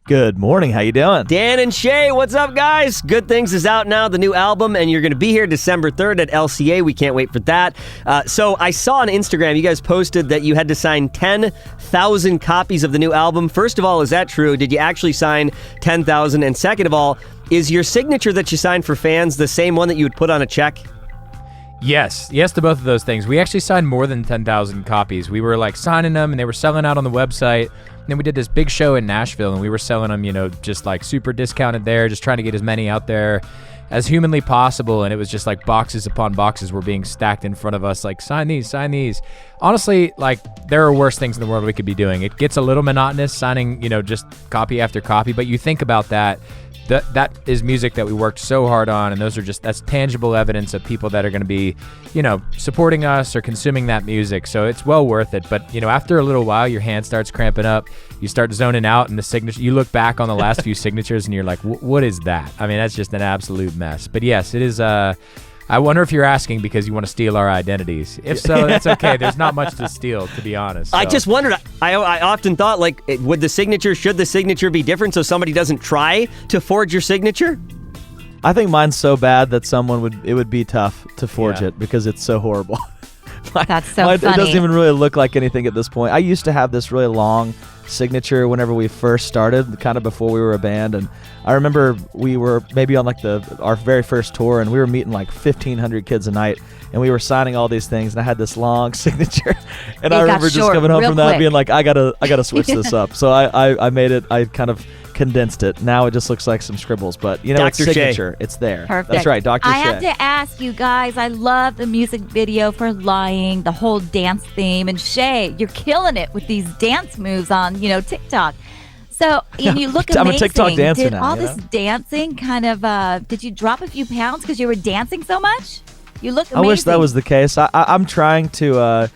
Good morning. How you doing? Dan and Shay, what's up, guys? Good Things is out now, the new album, and you're going to be here December 3rd at LCA. We can't wait for that. So I saw on Instagram, you guys posted that you had to sign 10,000 copies of the new album. First of all, is that true? Did you actually sign 10,000? And second of all, is your signature that you signed for fans the same one that you would put on a check? Yes to both of those things. We actually signed more than 10,000 copies. We were signing them, and they were selling out on the website. And then we did this big show in Nashville, and we were selling them, just super discounted there, just trying to get as many out there as humanly possible. And it was just boxes upon boxes were being stacked in front of us, sign these. Honestly, there are worse things in the world we could be doing. It gets a little monotonous signing, just copy after copy. But you think about that. That is music that we worked so hard on, and that's tangible evidence of people that are going to be, supporting us or consuming that music. So it's well worth it. But, after a little while, your hand starts cramping up. You start zoning out, and the signature. You look back on the last few signatures, and you're like, what is that? I mean, that's just an absolute mess. But yes, it is. I wonder if you're asking because you want to steal our identities. If so, that's okay. There's not much to steal, to be honest. So. I just wondered. I often thought, should the signature be different so somebody doesn't try to forge your signature? I think mine's so bad that it would be tough to forge it because it's so horrible. That's so funny. It doesn't even really look like anything at this point. I used to have this really long signature whenever we first started, kind of before we were a band, and I remember we were maybe on our very first tour, and we were meeting 1,500 kids a night, and we were signing all these things, and I had this long signature, and I remember just coming home from that being like, I gotta switch this up. So I made it. I kind of condensed it. Now it just looks like some scribbles, but it's signature. It's there. Perfect. That's right, Dr. Shay. I have to ask you guys, I love the music video for Lying, the whole dance theme, and Shay, you're killing it with these dance moves on, TikTok. So, and you look amazing. I'm a TikTok dancer did now. All this dancing did you drop a few pounds because you were dancing so much? You look amazing. I wish that was the case. I'm trying to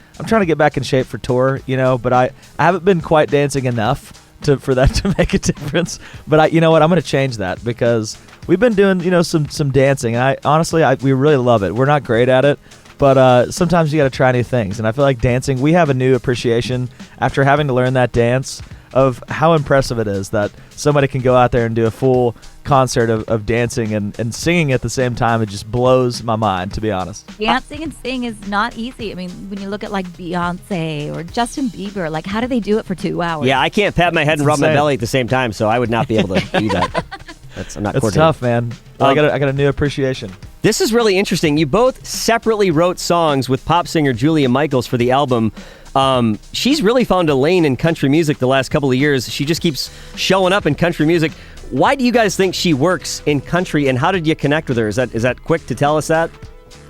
get back in shape for tour, but I haven't been quite dancing enough for that to make a difference. But you know what? I'm going to change that because we've been doing, some dancing. And we really love it. We're not great at it, but sometimes you got to try new things. And I feel like dancing, we have a new appreciation after having to learn that dance of how impressive it is that somebody can go out there and do a full concert of dancing and singing at the same time. It just blows my mind, to be honest. Dancing and singing is not easy. I mean, when you look at Beyonce or Justin Bieber, how do they do it for 2 hours? Yeah, I can't pat my head and rub my belly at the same time, so I would not be able to do that. I'm not It's tough, man. I got a new appreciation. This is really interesting. You both separately wrote songs with pop singer Julia Michaels for the album. She's really found a lane in country music the last couple of years. She just keeps showing up in country music. Why do you guys think she works in country, and how did you connect with her? Is that quick to tell us that?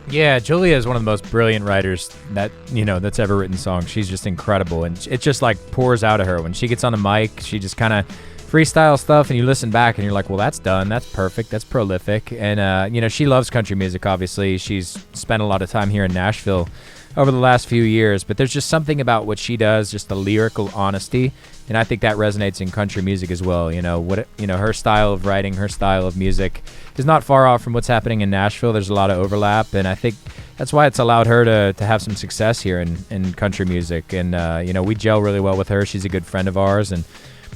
Yeah, Julia is one of the most brilliant writers that's ever written songs. She's just incredible, and it just pours out of her. When she gets on the mic, she just kind of freestyle stuff, and you listen back and you're like, well, that's done, that's perfect, that's prolific. And she loves country music. Obviously, she's spent a lot of time here in Nashville over the last few years, but there's just something about what she does, just the lyrical honesty, and I think that resonates in country music as well. Her style of writing, her style of music is not far off from what's happening in Nashville. There's a lot of overlap, and I think that's why it's allowed her to have some success here in country music. And we gel really well with her. She's a good friend of ours, and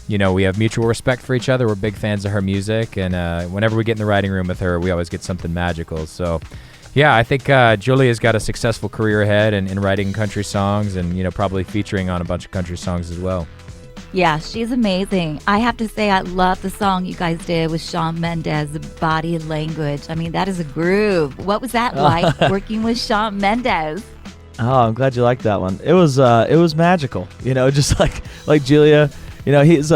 we have mutual respect for each other. We're big fans of her music, and whenever we get in the writing room with her, we always get something magical. So yeah, I think Julia's got a successful career ahead in writing country songs, and probably featuring on a bunch of country songs as well. Yeah, she's amazing. I have to say, I love the song you guys did with Shawn Mendes, Body Language. I mean, that is a groove. What was that like, working with Shawn Mendes? Oh, I'm glad you liked that one. It was magical. Just like Julia. He's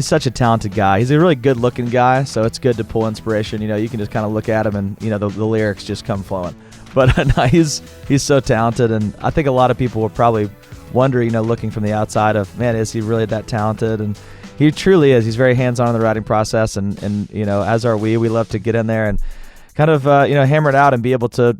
such a talented guy. He's a really good-looking guy, so it's good to pull inspiration. You can just kind of look at him, and the lyrics just come flowing. But no, he's so talented, and I think a lot of people will probably wonder, looking from the outside of, man, is he really that talented? And he truly is. He's very hands-on in the writing process, and as are we. We love to get in there and kind of hammer it out and be able to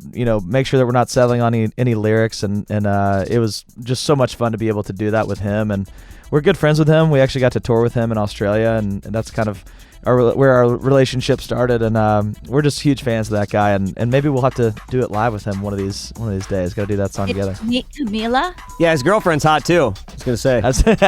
make sure that we're not settling on any lyrics, and it was just so much fun to be able to do that with him. And we're good friends with him. We actually got to tour with him in Australia, and that's kind of where our relationship started. And we're just huge fans of that guy. And maybe we'll have to do it live with him one of these days. Got to do that song together. Meet Camila. Yeah, his girlfriend's hot too. I was gonna say.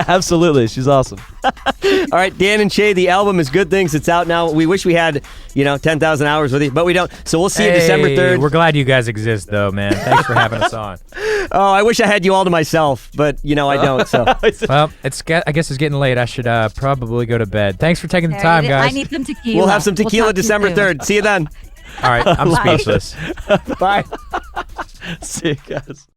Absolutely, she's awesome. All right, Dan and Shay, the album is Good Things. It's out now. We wish we had 10,000 hours with you, but we don't. So we'll see you December 3rd. We're glad you guys exist, though, man. Thanks for having us on. Oh, I wish I had you all to myself, but I don't. So Well, I guess it's getting late. I should probably go to bed. Thanks for taking the time, guys. I need some tequila. we'll have some tequila talk to you December soon. 3rd. See you then. All right, I'm speechless. Bye. See you guys.